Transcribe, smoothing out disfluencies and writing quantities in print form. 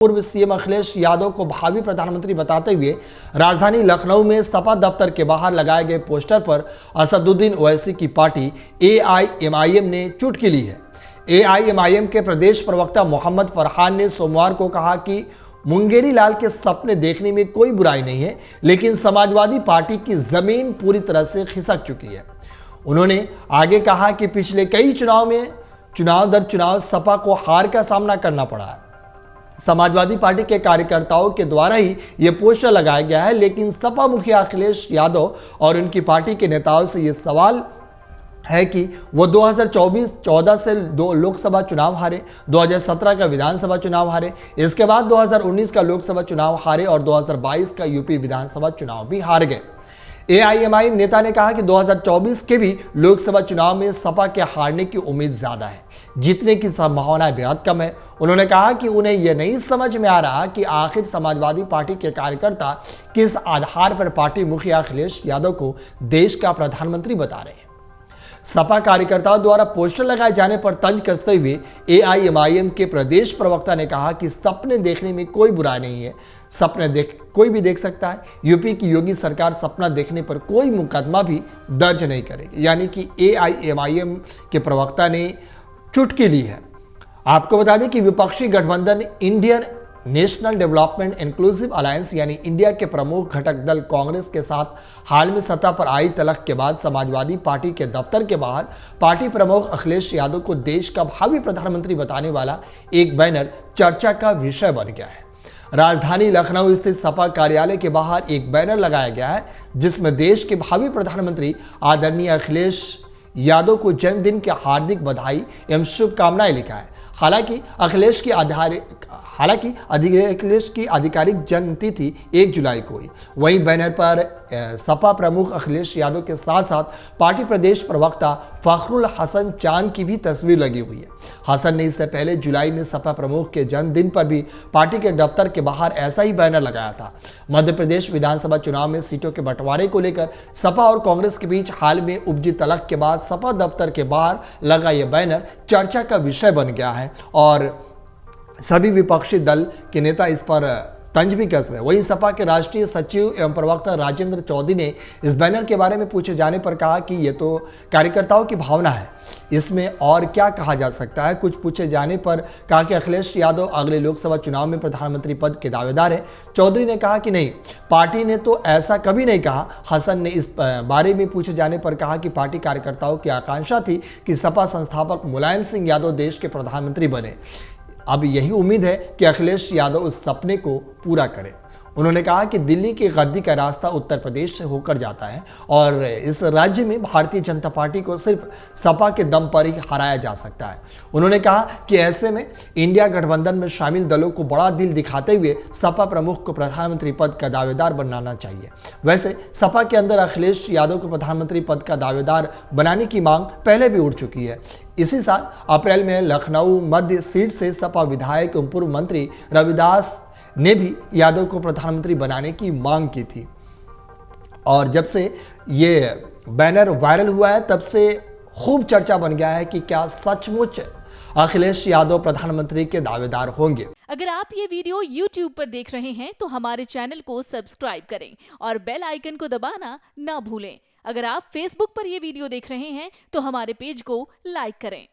पूर्व सीएम अखिलेश यादव को भावी प्रधानमंत्री बताते हुए राजधानी लखनऊ में सपा दफ्तर के बाहर लगाए गए पोस्टर पर असदुद्दीन ओवैसी की पार्टी एआईएमआईएम ने चुटकी ली है। एआईएमआईएम के प्रदेश प्रवक्ता मोहम्मद फरहान ने सोमवार को कहा कि मुंगेरी लाल के सपने देखने में कोई बुराई नहीं है, लेकिन समाजवादी पार्टी की जमीन पूरी तरह से खिसक चुकी है। उन्होंने आगे कहा कि पिछले कई चुनाव में चुनाव दर चुनाव सपा को हार का सामना करना पड़ा है। समाजवादी पार्टी के कार्यकर्ताओं के द्वारा ही यह पोस्टर लगाया गया है, लेकिन सपा मुखिया अखिलेश यादव और उनकी पार्टी के नेताओं से यह सवाल है कि वो 2014 से 2 लोकसभा चुनाव हारे, 2017 का विधानसभा चुनाव हारे, इसके बाद 2019 का लोकसभा चुनाव हारे और 2022 का यूपी विधानसभा चुनाव भी हार गए। एआईएमआईएम नेता ने कहा कि 2024 के भी लोकसभा चुनाव में सपा के हारने की उम्मीद ज्यादा है, जीतने की संभावनाएं बेहद कम है। उन्होंने कहा कि उन्हें यह नहीं समझ में आ रहा कि आखिर समाजवादी पार्टी के कार्यकर्ता किस आधार पर पार्टी मुखिया अखिलेश यादव को देश का प्रधानमंत्री बता रहे हैं। सपा कार्यकर्ताओं द्वारा पोस्टर लगाए जाने पर तंज कसते हुए एआईएमआईएम के प्रदेश प्रवक्ता ने कहा कि सपने देखने में कोई बुराई नहीं है, सपने कोई भी देख सकता है। यूपी की योगी सरकार सपना देखने पर कोई मुकदमा भी दर्ज नहीं करेगी, यानी कि एआईएमआईएम के प्रवक्ता ने चुटकी ली है। आपको बता दें कि विपक्षी गठबंधन Indian national development inclusive alliance यानी इंडिया के प्रमुख घटक दल कांग्रेस के साथ हाल में सत्ता पर आई तलक के बाद समाजवादी पार्टी के दफ्तर के बाहर पार्टी प्रमुख अखिलेश यादव को देश का भावी प्रधानमंत्री बताने वाला एक बैनर चर्चा का विषय बन गया है। राजधानी लखनऊ स्थित सपा कार्यालय के बाहर एक बैनर लगाया गया है, जिसमें देश के भावी प्रधानमंत्री आदरणीय अखिलेश यादव को जन्मदिन की हार्दिक बधाई एवं शुभकामनाएं लिखा है। हालांकि अखिलेश की आधिकारिक जन्म तिथि 1 जुलाई को हुई। वहीं बैनर पर सपा प्रमुख अखिलेश यादव के साथ साथ पार्टी प्रदेश प्रवक्ता फखरुल हसन चांद की भी तस्वीर लगी हुई है। हसन ने इससे पहले जुलाई में सपा प्रमुख के जन्मदिन पर भी पार्टी के दफ्तर के बाहर ऐसा ही बैनर लगाया था। मध्य प्रदेश विधानसभा चुनाव में सीटों के बंटवारे को लेकर सपा और कांग्रेस के बीच हाल में उपजी तलक के बाद सपा दफ्तर के बाहर लगा यह बैनर चर्चा का विषय बन गया है और सभी विपक्षी दल के नेता इस पर तंज भी कस रहे। वहीं सपा के राष्ट्रीय सचिव एवं प्रवक्ता राजेंद्र चौधरी ने इस बैनर के बारे में पूछे जाने पर कहा कि यह तो कार्यकर्ताओं की भावना है, इसमें और क्या कहा जा सकता है। कुछ पूछे जाने पर कहा कि अखिलेश यादव अगले लोकसभा चुनाव में प्रधानमंत्री पद के दावेदार है। चौधरी ने कहा कि नहीं, पार्टी ने तो ऐसा कभी नहीं कहा। हसन ने इस बारे में पूछे जाने पर कहा कि पार्टी कार्यकर्ताओं की आकांक्षा थी कि सपा संस्थापक मुलायम सिंह यादव देश के प्रधानमंत्री बने। अब यही उम्मीद है कि अखिलेश यादव उस सपने को पूरा करें। उन्होंने कहा कि दिल्ली की गद्दी का रास्ता उत्तर प्रदेश से होकर जाता है और इस राज्य में भारतीय जनता पार्टी को सिर्फ सपा के दम पर ही हराया जा सकता है। उन्होंने कहा कि ऐसे में इंडिया गठबंधन में शामिल दलों को बड़ा दिल दिखाते हुए सपा प्रमुख को प्रधानमंत्री पद का दावेदार बनाना चाहिए। वैसे सपा के अंदर अखिलेश यादव को प्रधानमंत्री पद का दावेदार बनाने की मांग पहले भी उठ चुकी है। इसी साल अप्रैल में लखनऊ मध्य सीट से सपा विधायक एवं पूर्व मंत्री रविदास ने भी यादव को प्रधानमंत्री बनाने की मांग की थी और जब से ये बैनर वायरल हुआ है तब से खूब चर्चा बन गया है कि क्या सचमुच अखिलेश यादव प्रधानमंत्री के दावेदार होंगे। अगर आप ये वीडियो YouTube पर देख रहे हैं तो हमारे चैनल को सब्सक्राइब करें और बेल आइकन को दबाना ना भूलें। अगर आप Facebook पर ये वीडियो देख रहे हैं तो हमारे पेज को लाइक करें।